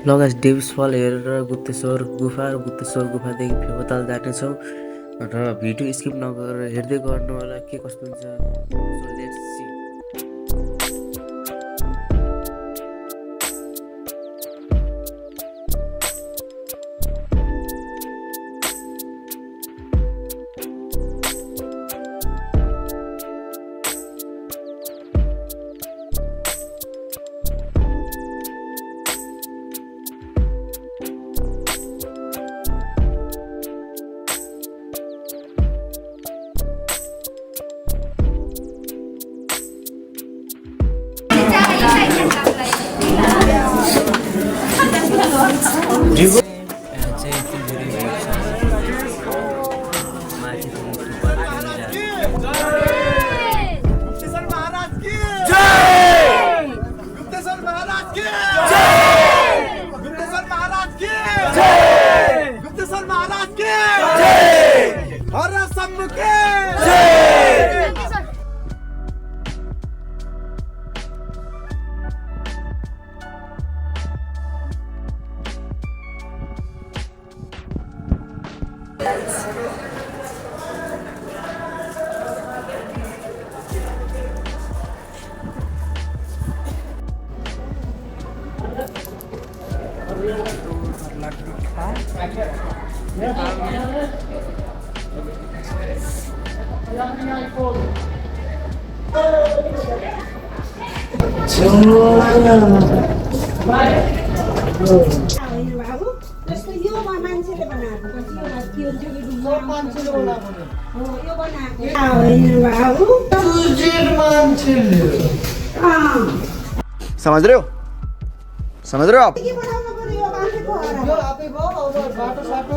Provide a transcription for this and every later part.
लगायत डेभिस फल हेरेर गुप्तेश्वर गुफा र गुप्तेश्वर गुफादेखि फेवाताल जानेछौँ र भिडियो स्किप नगरेर हेर्दै गर्नु होला के कस्तो हुन्छ। So let's see. जस्तो यो मान्छेले बनाएको पछि यो जुगी ढुङ्गा मान्छेले बनाएको हो यो बनाएको बाबु तुझे मान्छेले समझ रहे हो आप? के बनाउनु पर्यो यो मान्छेको यो आफैको अब बाटो साटो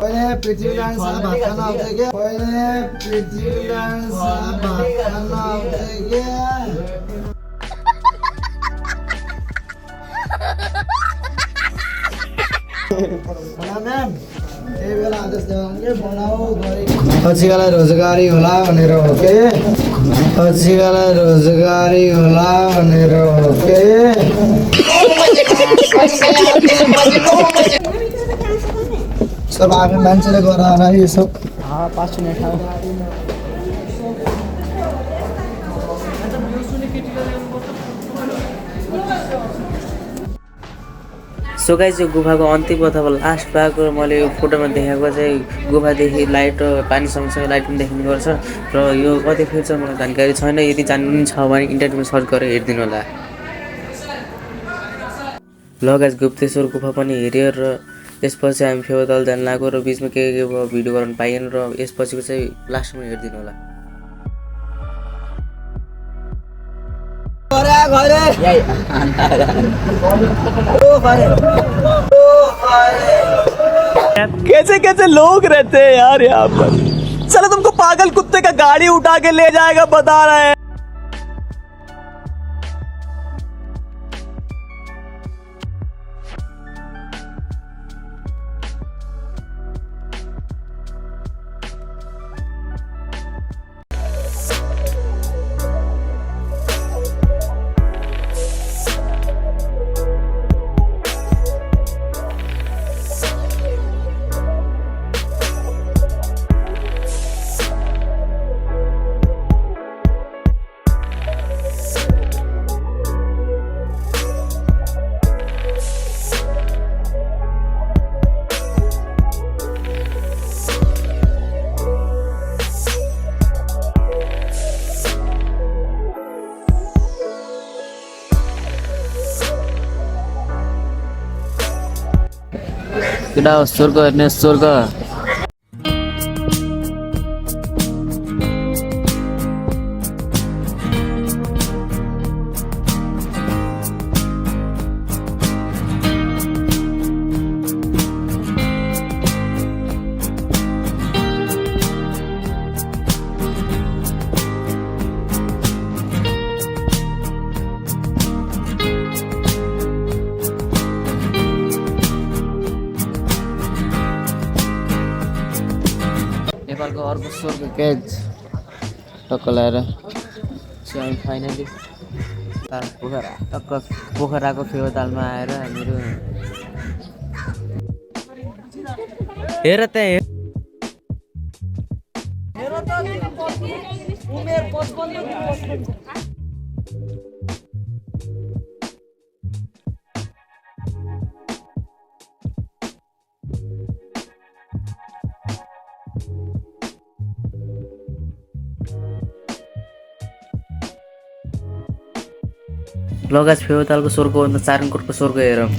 पहिले पृथ्वीनारायण शाह भात खान आउँछ के पहिले पृथ्वीनारायण शाह भात खान आउँछ के मैम त्यही बेला आदेश देवानले बनाऊ गरे पछिकालाई रोजगारी होला भनेर हो के पछिकालाई रोजगारी होला भनेर हो के सब आफै मान्छेले गराएर यो सब 5 मिनेट सो गाइस यो गुफाको अन्तिम अथवा लास्ट भाग मैले यो फोटोमा देखाएको चाहिँ गुफादेखि लाइट र पानी सँगसँगै लाइट पनि देखिने गर्छ र यो कति फिट छ मलाई जानकारी छैन। यदि जान्नु पनि छ भने इन्टरनेटमा सर्च गरेर हेरिदिनु होला। ल गाइस गुप्तेश्वर गुफा पनि हेऱ्यो र यसपछि हामी फेवाताल जान लाग्यो र बिचमा के भिडियो गर्न पाइएन र यसपछिको चाहिँ लास्टमा हेरिदिनु होला। कैसे कैसे लोग रहते हैं यार यहाँ पर। चलो तुमको पागल कुत्ते का गाड़ी उठा के ले जाएगा बता रहे हैं। केटा स्वर्ग हेर्ने स्वर्ग। नेपालको अर्को स्वर्ग केज टक्क लगाएर सो हामी फाइनली टक्क पोखराको फेवातालमा आएर हामीहरू हेर त्यहाँ लगाज फेवातालको स्वर्ग अन्त चारनकोटको स्वर्ग हेरौँ।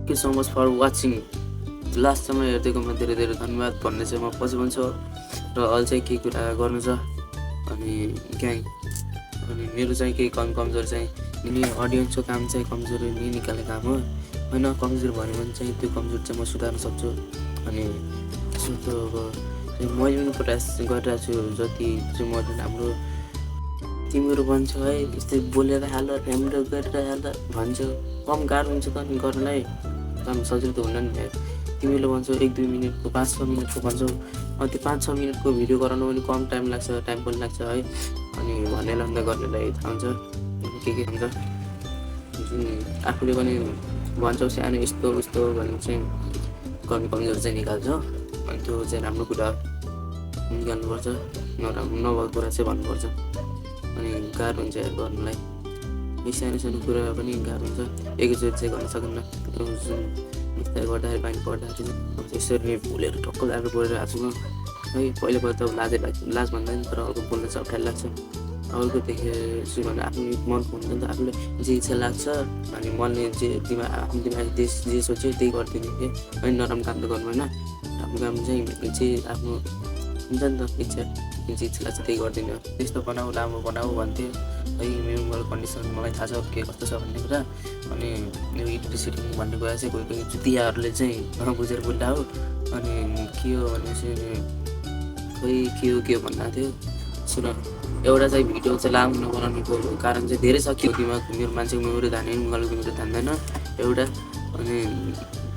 Thank you so much for watching. लास्टसम्म हेरिदिएकोमा धेरै धेरै धन्यवाद भन्ने चाहिँ म पछि भन्छु र अझै चाहिँ केही कुरा गर्नु छ अनि ग्याङ अनि मेरो चाहिँ केही कमजोरी चाहिँ अडियन्सको काम चाहिँ कमजोरी निकालेको काम हो होइन। कमजोरी भन्यो भने चाहिँ त्यो कमजोरी चाहिँ म सुधार्न सक्छु अनि त्यो अब मैले पनि प्रयास गरिरहेको छु जति चाहिँ म हाम्रो तिमीहरू भन्छ है यस्तै बोलेर हाल राम्रो गरेर हाल भन्छ कम गाह्रो हुन्छ त नि गर्नलाई काम सजिलो त हुन्न नि। तिमीले भन्छौ 1-2 मिनटको 5-6 मिनटको भन्छौ त्यो 5-6 मिनटको भिडियो गराउनु पनि कम टाइम लाग्छ टाइम पनि लाग्छ है अनि भन्नेलाई अन्त गर्नेलाई थाहा हुन्छ के हुन्छ जुन आफूले पनि भन्छौ सानो यस्तो उस्तो भन्ने चाहिँ गर्ने कमजोरी चाहिँ निकाल्छ अनि त्यो चाहिँ राम्रो कुरा निकाल्नुपर्छ नराम्रो नभएको कुरा चाहिँ भन्नुपर्छ अनि गाह्रो हुन्छ यार गर्नलाई सानो सानो कुरा पनि गाह्रो हुन्छ एकैचोटि चाहिँ गर्न सकिन्न जुन बिस्तारै गर्दाखेरि बानी पर्दाखेरि यसरी नै भुलेर टक्क आएर बोलेर आएको छु है पहिला त लाज भन्दैन तर अर्को बोल्न चाहिँ अप्ठ्यारो लाग्छ अर्को देखेछु भने आफ्नो मनको हुन्छ नि त आफूले जे इच्छा लाग्छ अनि मनले जे आफ्नो दिमाग जे सोच्यो त्यही गरिदिने कि अनि नराम्रो काम त गर्नु होइन राम्रो काम चाहिँ जे आफ्नो हुन्छ नि त इच्छा जे इच्छा लाग्छ त्यही गरिदिने हो त्यस्तो बनाऊ राम्रो बनाऊ भन्थ्यो है मेरो कन्डिसन मलाई थाहा छ के कस्तो छ भन्ने कुरा अनि यो इलेक्ट्रिसिटी भन्ने कुरा चाहिँ कोही कोही जुतियाहरूले चाहिँ नबुझेर बोल्दा हो अनि के हो भनेपछि खोइ के हो भन्दा थियो सुन एउटा चाहिँ भिडियो चाहिँ लामो नबनाउनुको कारण चाहिँ धेरै छ के दिमाग मेरो मान्छेको मेमोरी धाने गलको मेमोरी धान्दैन एउटा अनि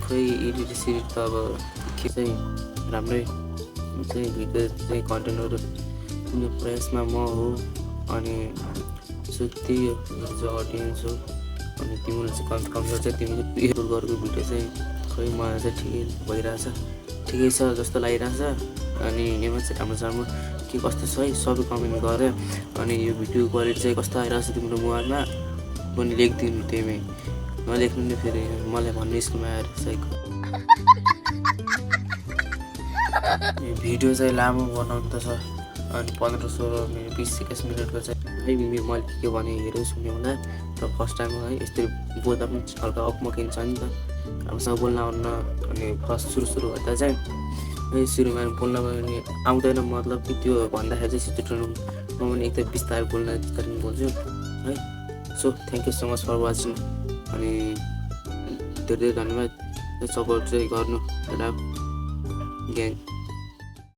खोइ इलेक्ट्रिसिटी त अब के चाहिँ राम्रै चाहिँ भिडियो चाहिँ कन्टेन्टहरू कुनै प्रयासमा म हो अनि त्यही हो जो अडियन्स हो अनि तिमीले चाहिँ कमजोर चाहिँ तिमीले एडिट गरेको भिडियो चाहिँ खोइ मलाई चाहिँ ठिकै छ जस्तो लागिरहेछ अनि यसमा चाहिँ राम्रो के कस्तो छ है सबै कमेन्ट गरेँ अनि यो भिडियो क्वालिटी चाहिँ कस्तो आइरहेछ तिम्रो मोबाइलमा पनि लेखिदिनु तिमी नलेख्नु नि फेरि मलाई भन्नु स्कुलमा आएर चाहिँ भिडियो चाहिँ लामो बनाउनु त छ अनि 15-16 मिनट 20-21 मिनटको चाहिँ है मैले के भने हेरेँ सुन्यो होला र फर्स्ट टाइम है यस्तै बोल्दा पनि हल्का अकमकिन्छ नि त हामीसँग बोल्न आउन अनि फर्स्ट सुरु गर्दा चाहिँ है सुरुमा बोल्न पनि आउँदैन मतलब कि त्यो भन्दाखेरि चाहिँ सिचुएसन म पनि एकदम बिस्तारै बोल्न बोल्छु है so thank you so much for watching अनि धेरै धेरै धन्यवाद सपोर्ट चाहिँ गर्नु ग्याङ